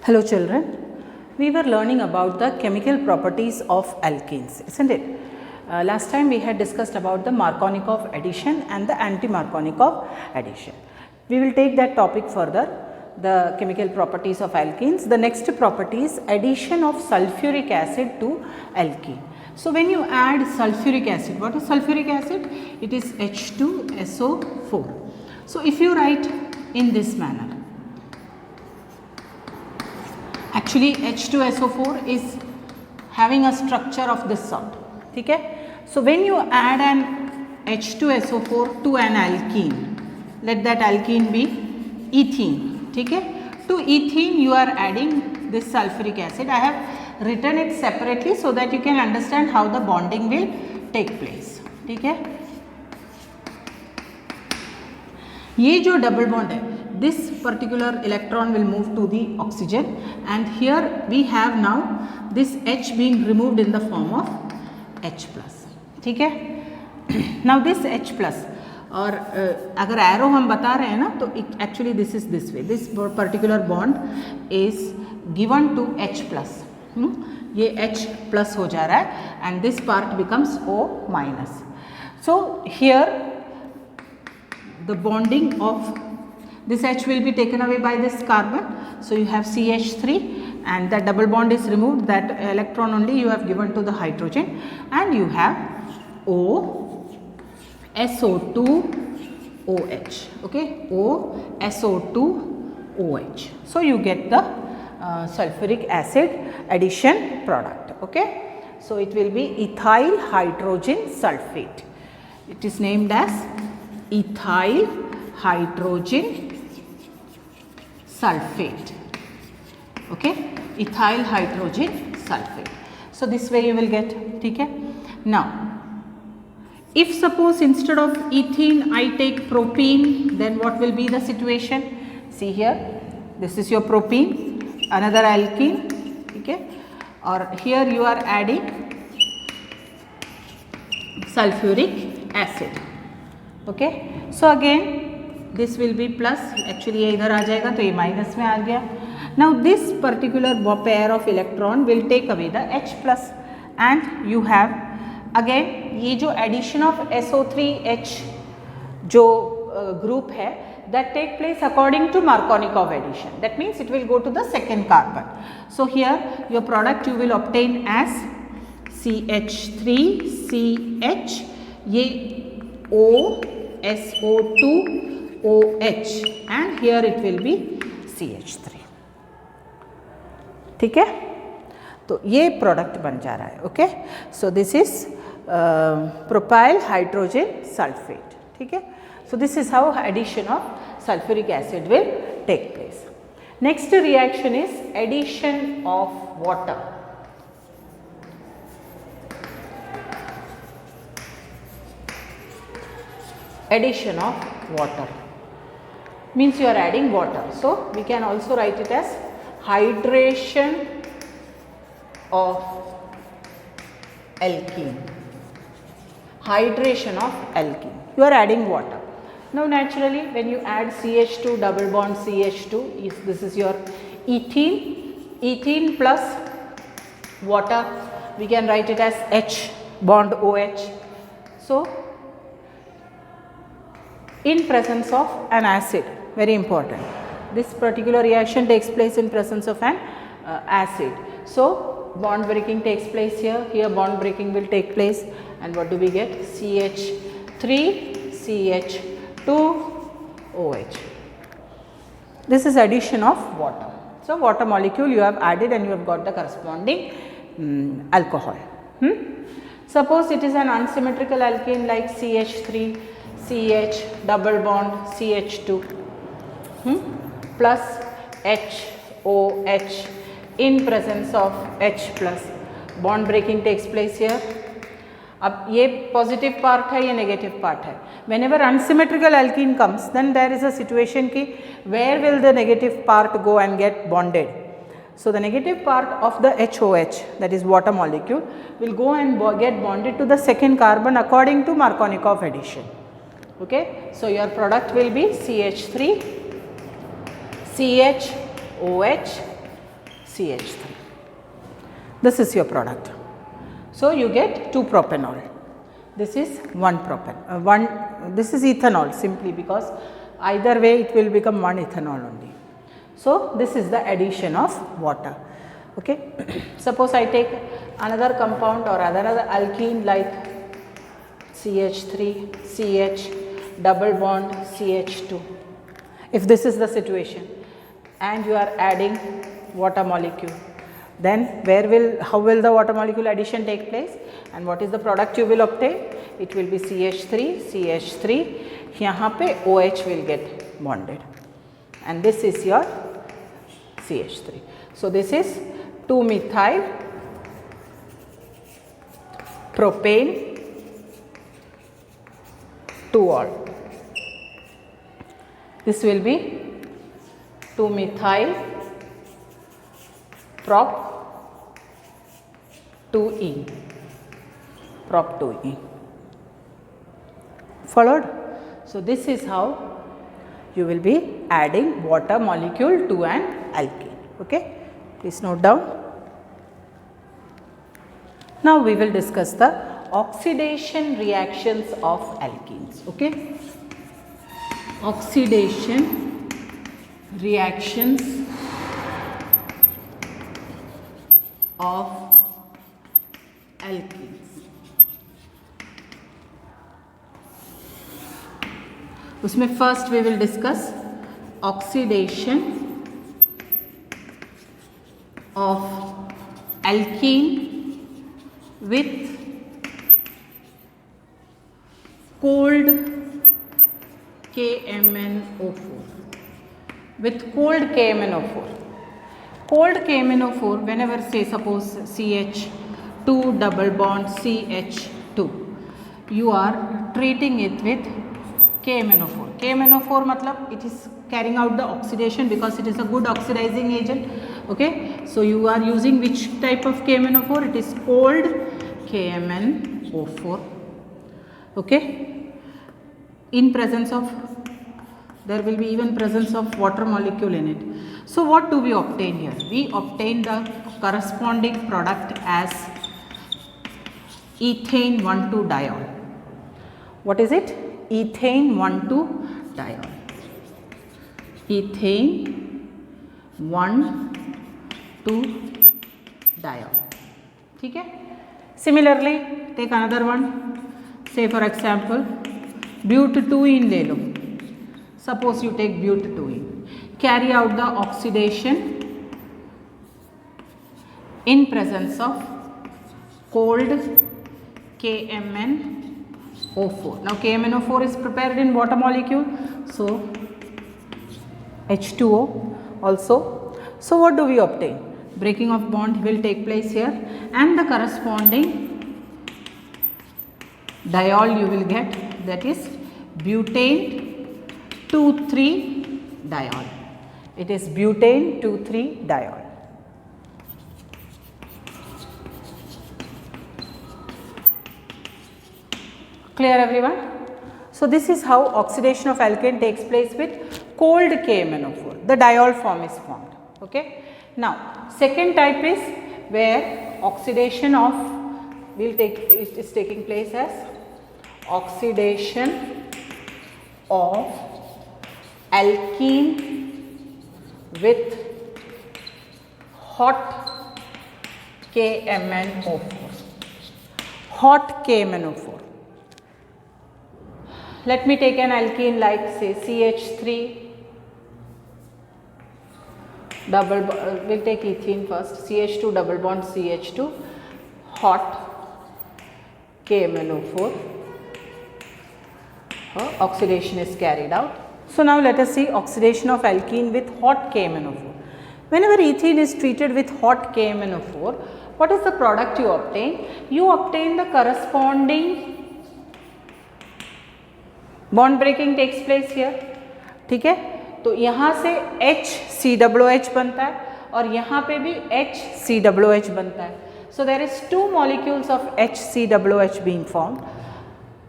Hello children, we were learning about the chemical properties of alkenes, isn't it? Last time we had discussed about the Markovnikov addition and the anti-Markovnikov addition. We will take that topic further, the chemical properties of alkenes. The next property is addition of sulfuric acid to alkene. So when you add sulfuric acid, what is sulfuric acid? It is H2SO4. So if you write in this manner, actually H2SO4 is having a structure of this sort, okay? So when you add an H2SO4 to an alkene, let that alkene be ethene, okay? To ethene you are adding this sulfuric acid. I have written it separately so that you can understand how the bonding will take place, okay? ये जो double bond है, this particular electron will move to the oxygen, and here we have now this H being removed in the form of H plus, ठीक है? Now this H plus, और अगर arrow हम बता रहे हैं ना, तो actually this is this way, this particular bond is given to H plus, ये H plus हो जा रहा है and this part becomes O minus. So here the bonding of this H will be taken away by this carbon. So you have CH3 and that double bond is removed, that electron only you have given to the hydrogen, and you have O, SO2, OH, okay, O, SO2, OH. So you get the sulfuric acid addition product, okay. So it will be ethyl hydrogen sulfate. It is named as ethyl hydrogen sulfate, okay, ethyl hydrogen sulfate. So this way you will get, okay. Now if suppose instead of ethene I take propene, then what will be the situation? See here, this is your propene, another alkene, okay, or here you are adding sulfuric acid, okay. So again this will be plus, actually ये इधर आ जाएगा तो ये minus में आ गया. Now this particular pair of electron will take away the H plus, and you have again ये जो addition of SO3H जो group है, that take place according to Markovnikov addition. That means it will go to the second carbon. So here your product you will obtain as CH3CH, ये O, SO2, OH, and here it will be CH3, ठीक है. तो ये product बन जा रहा है, okay. So this is propyl hydrogen sulphate, ठीक है. So this is how addition of sulphuric acid will take place. Next reaction is addition of water. Addition of water means you are adding water. So we can also write it as hydration of alkene. Hydration of alkene. You are adding water. Now naturally when you add CH2 double bond CH2, this is your ethene. Ethene plus water, we can write it as H bond OH. So in presence of an acid, very important, this particular reaction takes place in presence of an acid. So bond breaking takes place here, here bond breaking will take place, and what do we get? CH3 CH2 OH. This is addition of water. So water molecule you have added and you have got the corresponding alcohol. Suppose it is an unsymmetrical alkene like CH3 CH double bond CH2 plus HOH in presence of H plus, bond breaking takes place here. अब ये positive part है, ये negative part है. Whenever unsymmetrical alkene comes, then there is a situation कि where will the negative part go and get bonded? So the negative part of the HOH, that is water molecule, will go and get bonded to the second carbon according to Markovnikov addition. Okay, so your product will be CH3 CH OH CH3. This is your product. So you get 2 propanol. This is 1 this is ethanol, simply because either way it will become 1 ethanol only. So this is the addition of water. Okay. Suppose I take another compound or another alkene like CH3, CH, double bond CH2. If this is the situation and you are adding water molecule, then how will the water molecule addition take place, and what is the product you will obtain? It will be CH3, CH3, यहाँ पे OH will get bonded, and this is your CH3. So this is 2-methyl propane 2-ol. This will be 2-methyl prop 2E, prop 2E. Followed? So this is how you will be adding water molecule to an alkene. Okay? Please note down. Now we will discuss the oxidation reactions of alkenes. Okay? Oxidation reactions of alkenes. उसमें first we will discuss oxidation of alkene with cold KMnO4. With cold KMnO4. Cold KMnO4, whenever say suppose CH2 double bond CH2, you are treating it with KMnO4. KMnO4 matlab it is carrying out the oxidation because it is a good oxidizing agent. Okay, so you are using which type of KMnO4? It is cold KMnO4. Okay, in presence of, there will be even presence of water molecule in it. So what do we obtain here? We obtain the corresponding product as ethane 1,2-diol. What is it? Ethane 1,2-diol. Ethane 1,2-diol. ठीक है? Similarly, take another one. Say for example, but2ene ले लो. Suppose you take but2ene. Carry out the oxidation in presence of cold KMnO4. Now KMnO4 is prepared in water molecule, so H2O also. So what do we obtain? Breaking of bond will take place here, and the corresponding diol you will get, that is butane 2,3-diol. It is butane 2,3-diol. Clear everyone? So this is how oxidation of alkane takes place with cold KMnO4. The diol form is formed. Okay. Now second type is where oxidation of is taking place as oxidation of alkene with hot KMnO4. Hot KMnO4. Let me take an alkene like say CH3 double, we'll take ethene first, CH2 double bond CH2, hot KMnO4. Oxidation is carried out. So now let us see oxidation of alkene with hot KMnO4. Whenever ethene is treated with hot KMnO4, what is the product you obtain? You obtain the corresponding bond breaking takes place here. ठीक है, तो यहाँ से HCOOH बनता है और यहाँ पे भी HCOOH बनता है. So there is 2 molecules of HCOOH being formed,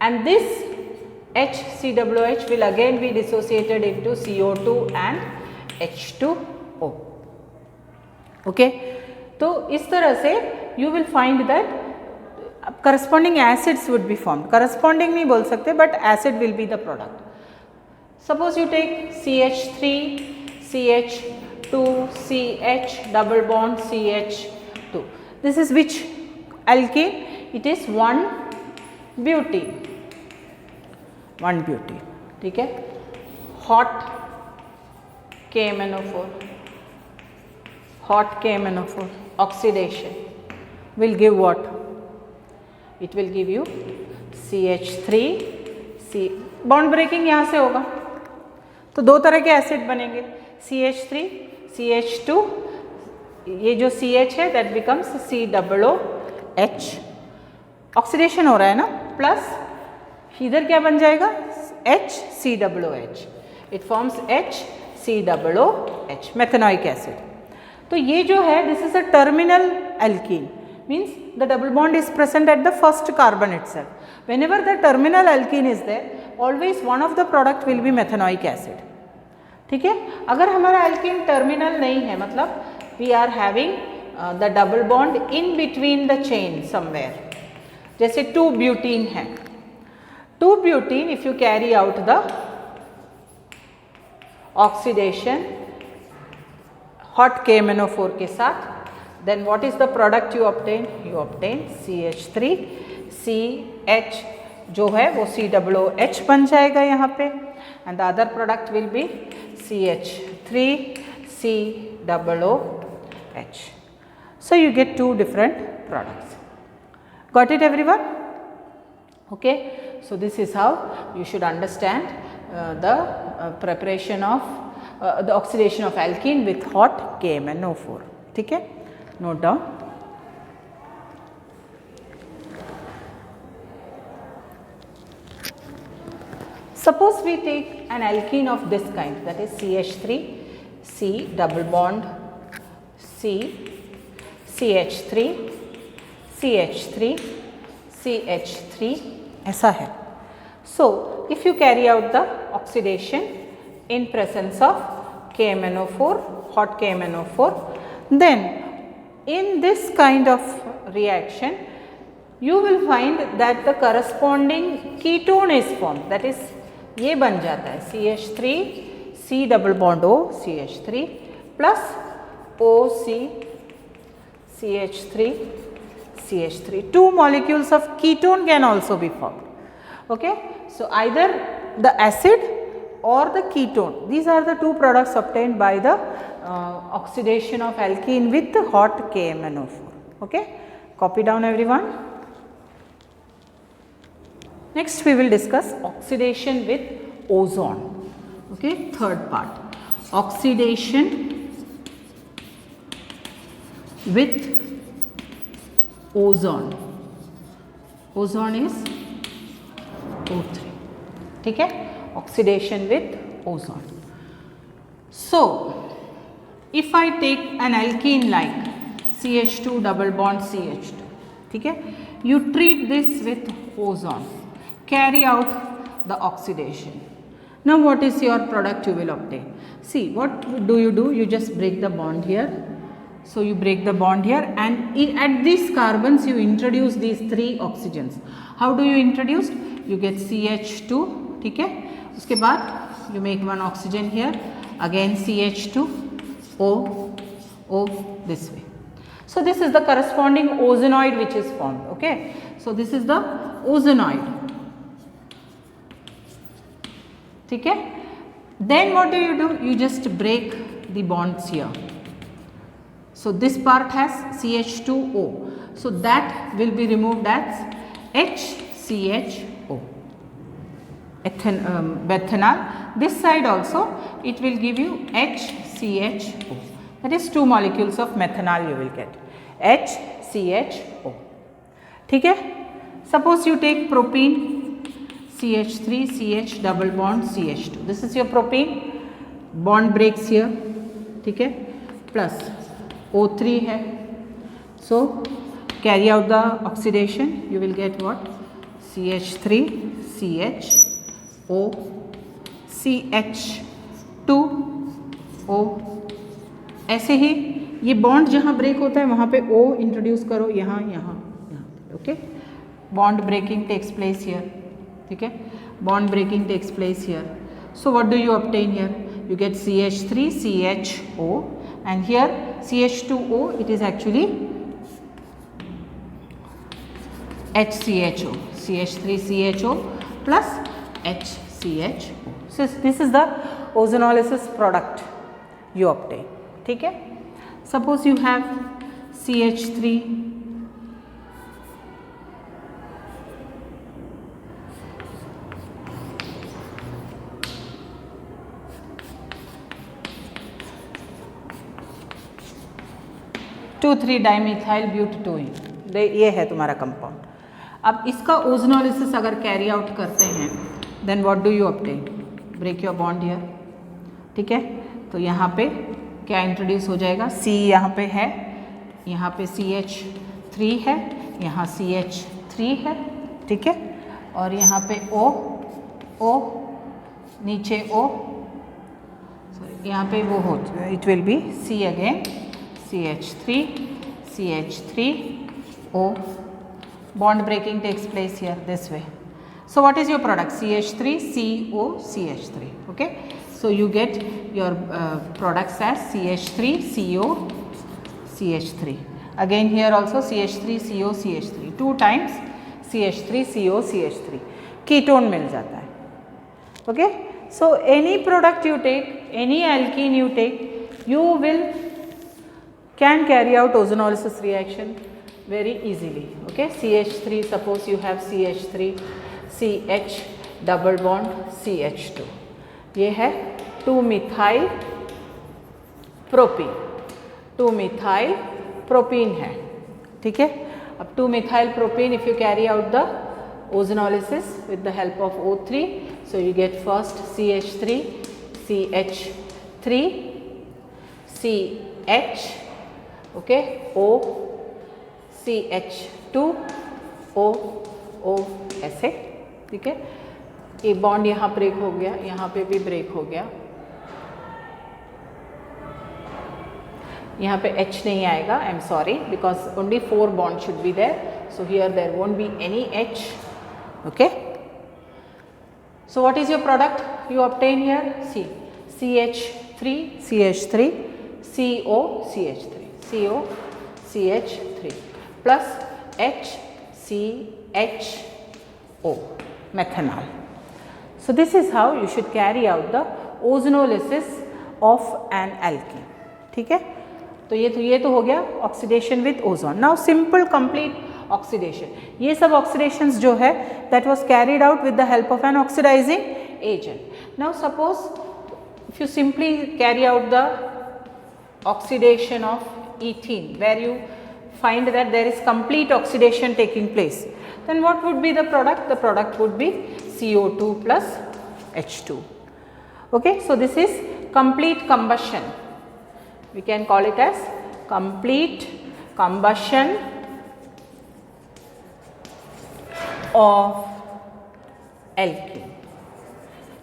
and this HCOOH will again be dissociated into CO2 and H2O. Okay तो इस तरह से you will find that corresponding acids would be formed. Corresponding नहीं बोल सकते but acid will be the product. Suppose you take CH3 CH2 CH double bond CH2. This is which alkene? It is 1-butene. 1-butene. ठीक है. Hot KMnO4. Hot KMnO4 oxidation will give what? It will give you CH3 C. Bond breaking यहाँ से होगा तो दो तरह के acid बनेंगे. CH3 CH2, ये जो CH है दैट बिकम्स COOH. ऑक्सीडेशन हो रहा है ना, प्लस इधर क्या बन जाएगा HCOOH. It forms HCOOH methanoic acid. तो ये जो है this is a terminal alkene, means the double bond is present at the first carbon itself. Whenever the terminal alkene is there, always one of the product will be methanoic acid. ठीक है. अगर हमारा alkene terminal नहीं है, मतलब we are having the double bond in between the chain somewhere. जैसे 2-butene है. 2-butene if you carry out the oxidation hot KMnO4 के साथ, then what is the product you obtain? You obtain CH3 CH जो है वो COOH बन जाएगा यहाँ पे, and the other product will be CH3 COOH. So you get two different products. Got it everyone? Okay. So this is how you should understand the preparation of the oxidation of alkene with hot KMnO4. ठीक है. Note down. Suppose we take an alkene of this kind, that is CH3 C double bond C CH3 CH3 CH3 ऐसा है. So if you carry out the oxidation in presence of KMnO4, hot KMnO4, then in this kind of reaction you will find that the corresponding ketone is formed, that is ये बन जाता है CH3 C double bond O CH3 plus OC CH3 CH3. Two molecules of ketone can also be formed. Okay. So either the acid or the ketone, these are the two products obtained by the oxidation of alkene with hot KMnO4. Okay. Copy down everyone. Next we will discuss oxidation with ozone. Okay. Third part, oxidation with ozone. Ozone is O3. ठीक है. Oxidation with ozone. So if I take an alkene like CH2 double bond CH2, ठीक है, you treat this with ozone, carry out the oxidation. Now what is your product you will obtain? See, what do? You just break the bond here. So you break the bond here, and at these carbons you introduce these three oxygens. How do you introduce? You get CH2, ठीक है. उसके बाद you make one oxygen here, again CH2 O this way. So this is the corresponding ozonoid which is formed. Okay. So this is the ozonoid. ठीक है. Then what do? You just break the bonds here. So this part has CH2O. So that will be removed as HCHO. Methanol. This side also it will give you HCHO. That is two molecules of methanol you will get. HCHO. ठीक है. Suppose you take propene CH3 CH double bond CH2. This is your propene. Bond breaks here. ठीक है. Plus O3 है. So carry out the oxidation. You will get what? CH3 CH O CH2 O. ऐसे ही ये bond जहाँ break होता है वहाँ पे O इंट्रोड्यूस करो, यहाँ यहाँ यहाँ, okay. Bond breaking takes place here, ठीक है, bond breaking takes place here. So what do you obtain here? You get CH3 CHO, and here CH2O, it is actually HCHO, CH3 CHO plus HCHO. So this is the ozonolysis product you obtain, ठीक है. Suppose you have CH3 2,3-dimethyl butadiene, ये है तुम्हारा compound. अब इसका ozonolysis अगर carry out करते हैं, then what do you obtain? Break your bond here, ठीक है. तो यहाँ पे क्या इंट्रोड्यूस हो जाएगा? C यहाँ पे है, यहाँ पे CH3 है, यहाँ CH3 है, ठीक है, और यहाँ पे O नीचे O, सॉरी यहाँ पे वो हो, it will B C again, CH3 CH3O. Bond breaking takes place here this way. So what is your product? CH3 CO CH3. Okay. So you get your products as CH3 CO CH3. Again here also CH3 CO CH3. 2 times CH3 CO CH3. Ketone मिल जाता है. Okay. So any product you take, any alkene you take, you will can carry out ozonolysis reaction very easily. Okay, CH3, suppose you have CH3 CH double bond CH2, ये है 2-methyl propene, 2-methyl propene है, ठीक है. अब 2-methyl propene, if you carry out the ozonolysis with the help of O3, so you get first CH3 CH3 CH, okay, O CH2 O ऐसे, ठीक है. एक बॉन्ड यहाँ ब्रेक हो गया, यहाँ पे भी ब्रेक हो गया, यहाँ पे H नहीं आएगा, I am sorry, because only 4 bond should be there, so here there won't be any H. Okay, so what is your product you obtain here? See CH3 CH3 CO CH3 CO CH3 plus HCHO, methanol. So this is how you should carry out the ozonolysis of an alkene, ठीक है. तो ये तो हो गया oxidation with ozone. Now simple complete oxidation, ये सब oxidations जो है that was carried out with the help of an oxidising agent. Now suppose if you simply carry out the oxidation of ethene, where you find that there is complete oxidation taking place, then what would be the product? The product would be CO2 plus H2. Okay, so this is complete combustion. We can call it as complete combustion of alkene.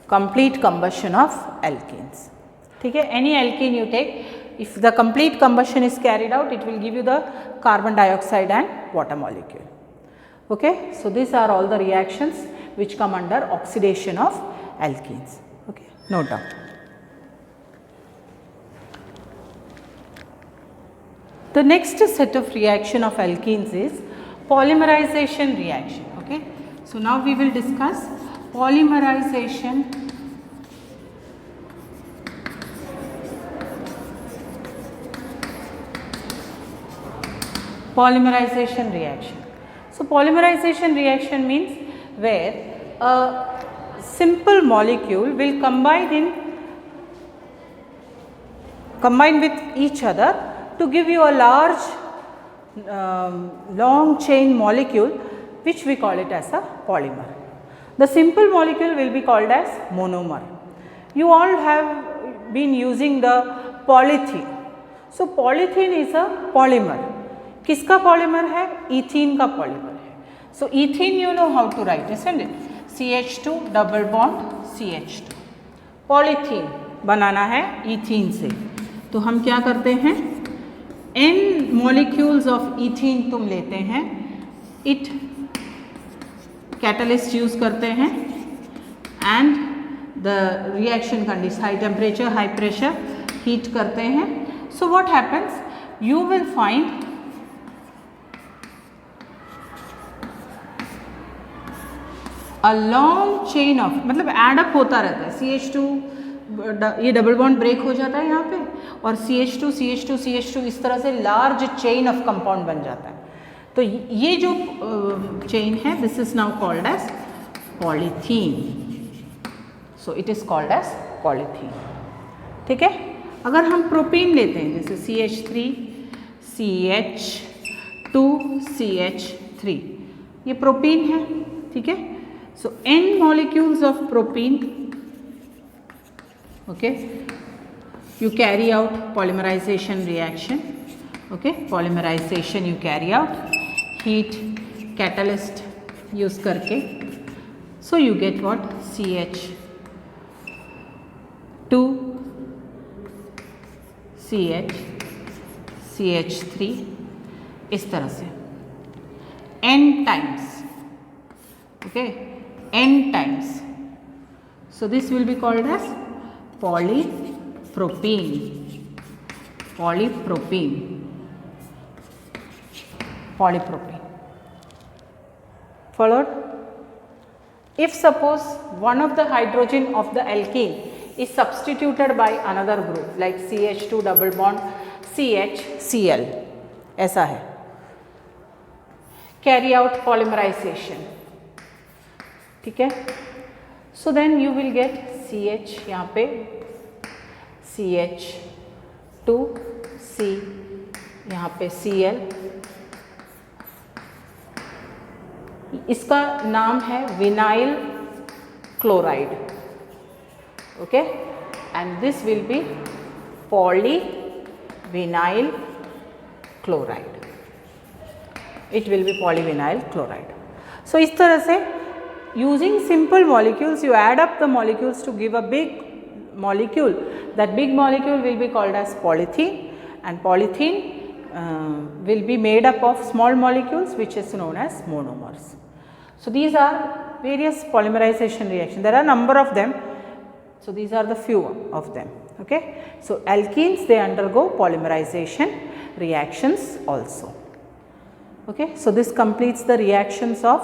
Complete combustion of alkenes. ठीक है, any alkene you take, if the complete combustion is carried out, it will give you the carbon dioxide and water molecule. Okay, so these are all the reactions which come under oxidation of alkenes. Okay, note down. The next set of reaction of alkenes is polymerization reaction. Okay, so now we will discuss polymerization reaction. So polymerization reaction means where a simple molecule will combine with each other to give you a large long chain molecule, which we call it as a polymer. The simple molecule will be called as monomer. You all have been using the polythene. So polythene is a polymer. किसका polymer है? Ethene का polymer है. So ethene you know how to write, isn't it? CH2 double bond CH2. Polythene बनाना है ethene से, तो हम क्या करते हैं? n molecules of ethene तुम लेते हैं, it catalyst use करते हैं and the reaction condition high temperature high pressure heat करते हैं. So what happens, you will find a long chain of, मतलब एड अप होता रहता है. CH2 ये डबल बॉन्ड ब्रेक हो जाता है यहाँ पे और CH2 CH2 CH2 इस तरह से लार्ज चेन ऑफ कंपाउंड बन जाता है. तो ये जो चेन है this is now called as polythene. So it is called as polythene. ठीक है. अगर हम प्रोपीन लेते हैं जैसे CH3 CH2 CH3 ये प्रोपीन है. ठीक है. So n molecules of propene, okay, you carry out polymerization reaction, okay, polymerization you carry out, heat catalyst use करके, so you get what, CH2 CH CH3 इस तरह से n times, okay, n times. So this will be called as polypropene. Polypropene. Polypropene. Followed? If suppose one of the hydrogen of the alkene is substituted by another group like CH2 double bond CHCl, ऐसा है. Carry out polymerization. ठीक है. So then you will get CH यहाँ पे CH2C यहाँ पे Cl. इसका नाम है vinyl chloride. Okay. And this will be polyvinyl chloride. It will be polyvinyl chloride. So इस तरह से using simple molecules you add up the molecules to give a big molecule. That big molecule will be called as polythene, and polythene will be made up of small molecules which is known as monomers. So these are various polymerization reactions. There are a number of them. So these are the few of them. Okay. So alkenes, they undergo polymerization reactions also. Okay. So this completes the reactions of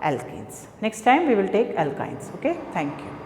alkenes. Next time we will take alkynes. Okay. Thank you.